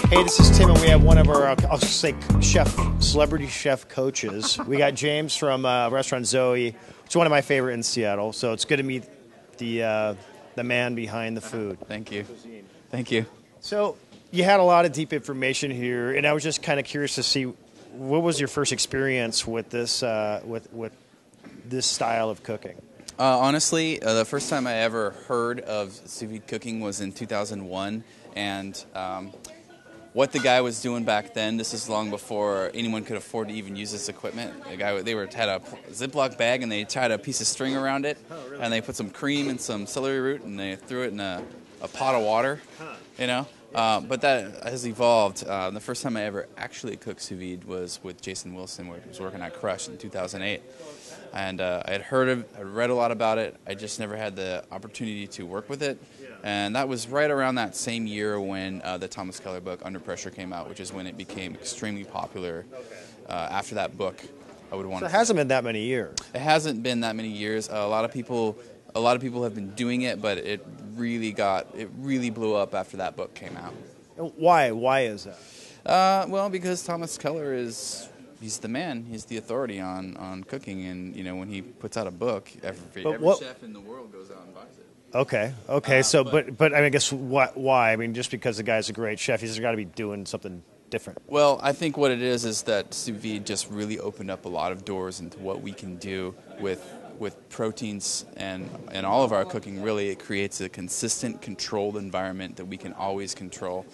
Hey, this is Tim, and we have one of our, I'll say, celebrity chef coaches. We got James from Restaurant Zoe. It's one of my favorite in Seattle. So it's good to meet the man behind the food. Thank you. Thank you. So you had a lot of deep information here, and I was just kind of curious to see what was your first experience with this with this style of cooking. Honestly, the first time I ever heard of sous vide cooking was in 2001, and what the guy was doing back then, this is long before anyone could afford to even use this equipment. The guy, had a Ziploc bag, and they tied a piece of string around it, and they put some cream and some celery root, and they threw it in a pot of water, you know. But that has evolved. The first time I ever actually cooked sous vide was with Jason Wilson, where he was working at Crush in 2008. And I had I read a lot about it. I just never had the opportunity to work with it. And that was right around that same year when the Thomas Keller book, Under Pressure, came out, which is when it became extremely popular. After that book, I would want. So it hasn't been that many years. It hasn't been that many years. A lot of people have been doing it, but it really blew up after that book came out. Why? Why is that? Well, because Thomas Keller he's the man. He's the authority on cooking, and when he puts out a book, every chef in the world goes out and buys it. Okay. So, but I mean, I guess why? I mean, just because the guy's a great chef, he's got to be doing something different. Well, I think what it is that sous vide just really opened up a lot of doors into what we can do with proteins and all of our cooking. Really, it creates a consistent, controlled environment that we can always control.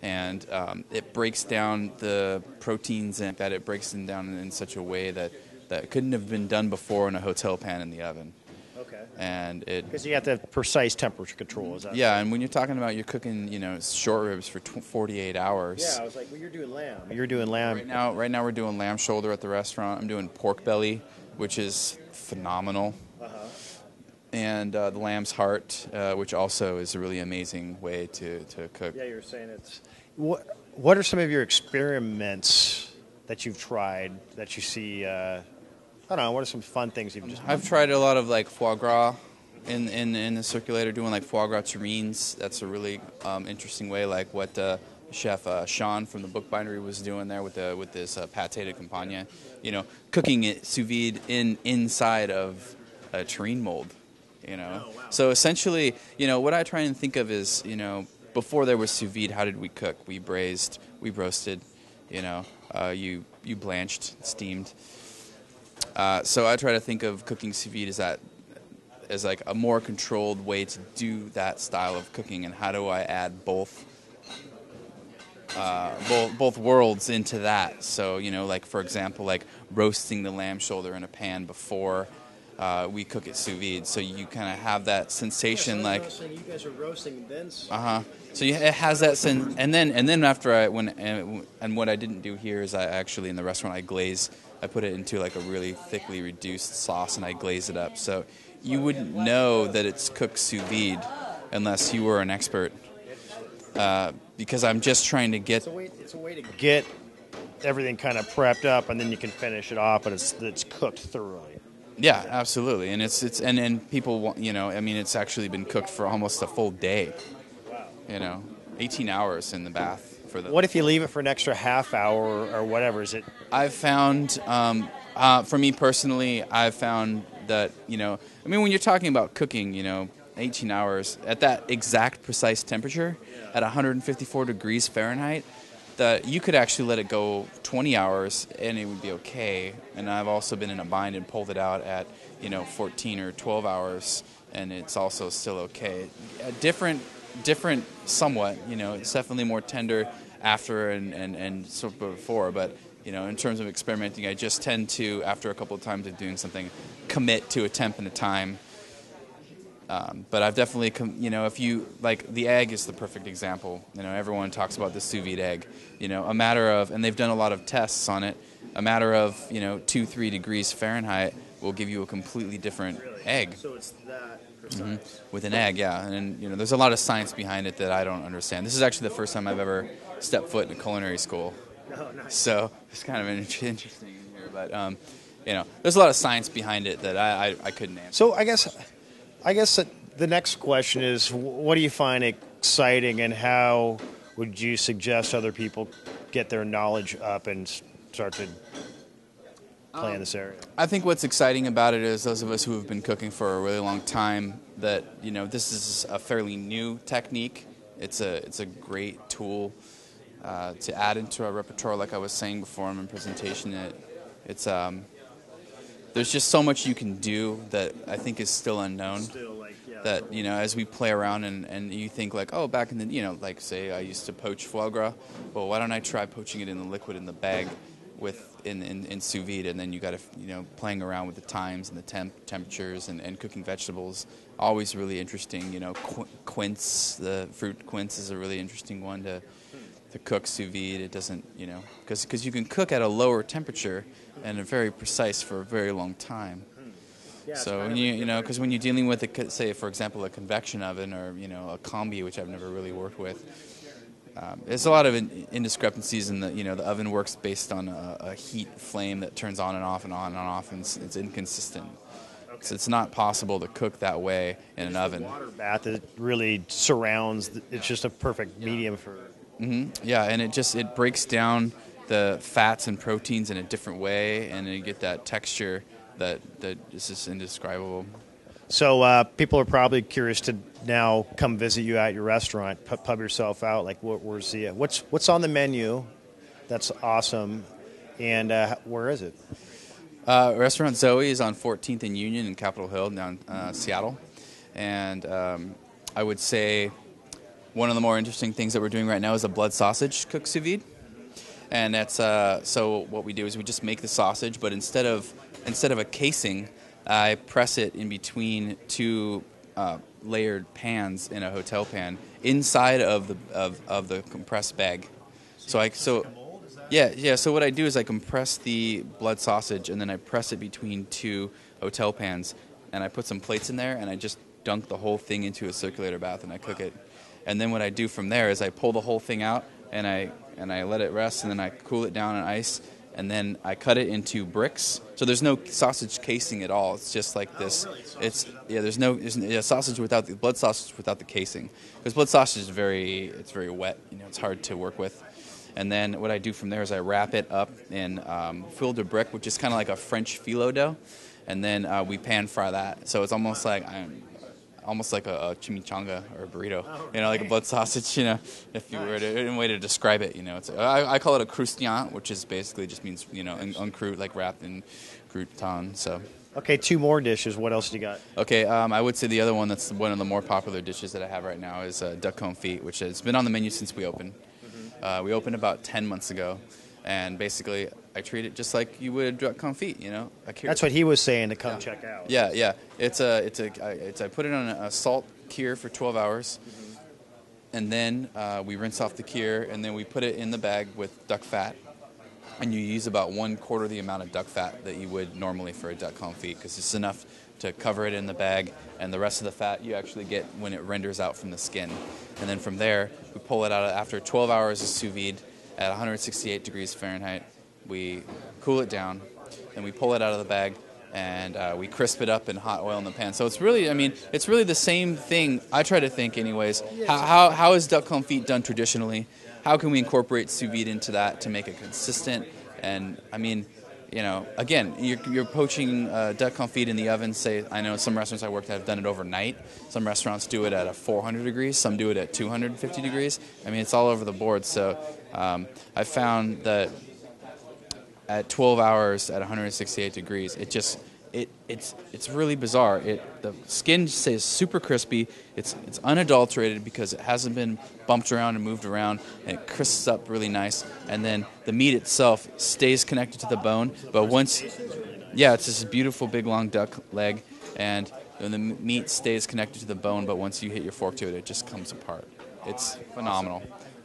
And it breaks down the proteins, and that it breaks them down in such a way that couldn't have been done before in a hotel pan in the oven. Okay. And because you have to have precise temperature control. Is that yeah, and when you're talking about you're cooking, short ribs for 48 hours. Yeah, I was like, well, you're doing lamb. You're doing lamb. Right now we're doing lamb shoulder at the restaurant. I'm doing pork belly, which is phenomenal. And the lamb's heart, which also is a really amazing way to cook. Yeah, you were saying it's... What are some of your experiments that you've tried that you see... I don't know, what are some fun things you've just... I've tried a lot of foie gras in the circulator, doing foie gras terrines. That's a really interesting way, like what Chef Sean from the Book Bindery was doing there with this pâté de campagne. Cooking it sous vide inside of a terrine mold. Oh, wow. So essentially, what I try and think of is, before there was sous vide, how did we cook? We braised, we roasted, you blanched, steamed. So I try to think of cooking sous vide as like a more controlled way to do that style of cooking, and how do I add both worlds into that? So for example, roasting the lamb shoulder in a pan before we cook it sous vide, so you kind of have that sensation. So you guys are roasting then. So it has that sense, and then after what I didn't do here is I actually in the restaurant I put it into a really thickly reduced sauce, and I glaze it up. So you wouldn't know that it's cooked sous vide unless you were an expert. Because I'm just trying to get... It's a way to get everything kind of prepped up, and then you can finish it off, but it's cooked thoroughly. Yeah, absolutely. And and people want, it's actually been cooked for almost a full day. Wow. 18 hours in the bath. What if you leave it for an extra half hour or whatever? Is it? I've found, for me personally, I've found that, when you're talking about cooking, 18 hours at that exact precise temperature, at 154 degrees Fahrenheit, that you could actually let it go 20 hours and it would be okay. And I've also been in a bind and pulled it out at 14 or 12 hours, and it's also still okay. Different somewhat. It's definitely more tender after and sort of before, but in terms of experimenting, I just tend to, after a couple of times of doing something, commit to a temp and a time. But I've definitely, if you, the egg is the perfect example. Everyone talks about the sous vide egg. A matter of, and they've done a lot of tests on it, a matter of, 2-3 degrees Fahrenheit will give you a completely different egg. So it's that precise. With an egg, yeah. And, there's a lot of science behind it that I don't understand. This is actually the first time I've ever stepped foot in a culinary school. Oh, nice. So it's kind of interesting in here. But, there's a lot of science behind it that I couldn't answer. So I guess the next question is, what do you find exciting, and would you suggest other people get their knowledge up and start to play in this area? I think what's exciting about it is those of us who have been cooking for a really long time, that this is a fairly new technique. It's a great tool to add into our repertoire. Like I was saying before in my presentation, it's there's just so much you can do that I think is still unknown. That as we play around and you think like, oh, back in the like say I used to poach foie gras. Well, why don't I try poaching it in the liquid in the bag in sous vide, and then you got to playing around with the times and the temperatures and cooking vegetables. Always really interesting. Quince, the fruit quince is a really interesting one to cook sous vide. It doesn't because you can cook at a lower temperature and very precise for a very long time. Yeah, so when because when you're dealing with say for example a convection oven or a combi, which I've never really worked with. There's a lot of indiscrepancies in the oven works based on a heat flame that turns on and off and on and off, and it's inconsistent. Okay. So it's not possible to cook that way in an oven. Water bath that really surrounds. It's just a perfect medium for. Yeah, and it breaks down the fats and proteins in a different way, and you get that texture that is just indescribable. So people are probably curious to now come visit you at your restaurant, pub yourself out. Like, what's on the menu? That's awesome. And where is it? Restaurant Zoe is on 14th and Union in Capitol Hill, down Seattle. And I would say one of the more interesting things that we're doing right now is a blood sausage cooked sous vide. And that's so what we do is we just make the sausage, but instead of a casing, I press it in between two layered pans in a hotel pan inside of the compressed bag. So what I do is I compress the blood sausage and then I press it between two hotel pans and I put some plates in there and I just dunk the whole thing into a circulator bath and I cook it. And then what I do from there is I pull the whole thing out and I let it rest and then I cool it down in ice. And then I cut it into bricks. So there's no sausage casing at all. It's just like this. It's there's sausage without the blood sausage without the casing. Because blood sausage is very wet. It's hard to work with. And then what I do from there is I wrap it up in fil de brique, which is kind of like a French phyllo dough, and then we pan fry that. So it's almost like a chimichanga or a burrito, like a blood sausage, if you were to, in a way to describe it, I call it a croustillant, which is basically just means, uncroute, like wrapped in crouton, so. Okay, two more dishes. What else do you got? Okay, I would say the other one that's one of the more popular dishes that I have right now is duck confit, which has been on the menu since we opened. We opened about 10 months ago, and basically I treat it just like you would duck confit, That's what he was saying to come check out. Yeah. I put it on a salt cure for 12 hours, and then we rinse off the cure, and then we put it in the bag with duck fat, and you use about 1/4 the amount of duck fat that you would normally for a duck confit, because it's enough to cover it in the bag, and the rest of the fat you actually get when it renders out from the skin. And then from there, we pull it out after 12 hours of sous vide at 168 degrees Fahrenheit. We cool it down, and we pull it out of the bag, and we crisp it up in hot oil in the pan. So it's really, it's really the same thing. I try to think, anyways. How is duck confit done traditionally? How can we incorporate sous vide into that to make it consistent? And again, you're poaching duck confit in the oven. Say, I know some restaurants I worked at have done it overnight. Some restaurants do it at 400 degrees. Some do it at 250 degrees. It's all over the board. So I found that at 12 hours at 168 degrees, it's really bizarre. The skin stays super crispy. It's unadulterated because it hasn't been bumped around and moved around, and it crisps up really nice. And then the meat itself stays connected to the bone. But it's this beautiful big long duck leg, and the meat stays connected to the bone. But once you hit your fork to it, it just comes apart. It's phenomenal.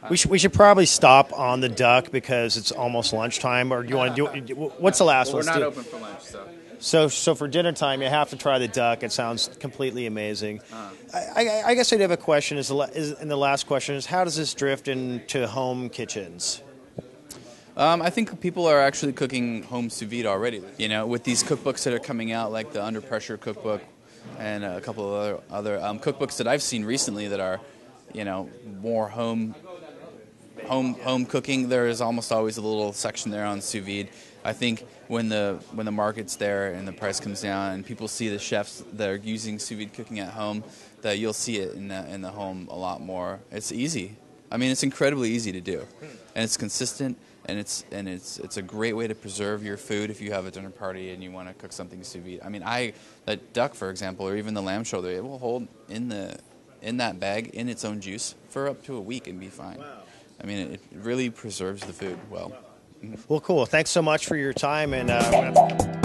We should probably stop on the duck because it's almost lunchtime. Or do you want to do? What's the last one? We're not open for lunch, so. So for dinner time, you have to try the duck. It sounds completely amazing. I guess I'd have a question. And the last question is, how does this drift into home kitchens? I think people are actually cooking home sous vide already. With these cookbooks that are coming out, like the Under Pressure cookbook, and a couple of other cookbooks that I've seen recently that are, more home home cooking, there is almost always a little section there on sous vide. I think when the market's there and the price comes down and people see the chefs that are using sous vide cooking at home, that you'll see it in the home a lot more. It's easy. I mean, it's incredibly easy to do, and it's consistent, and it's a great way to preserve your food if you have a dinner party and you want to cook something sous vide. I mean, that duck, for example, or even the lamb shoulder, it will hold in that bag in its own juice for up to a week and be fine. Wow. I mean, it really preserves the food well. Well, cool. Thanks so much for your time, and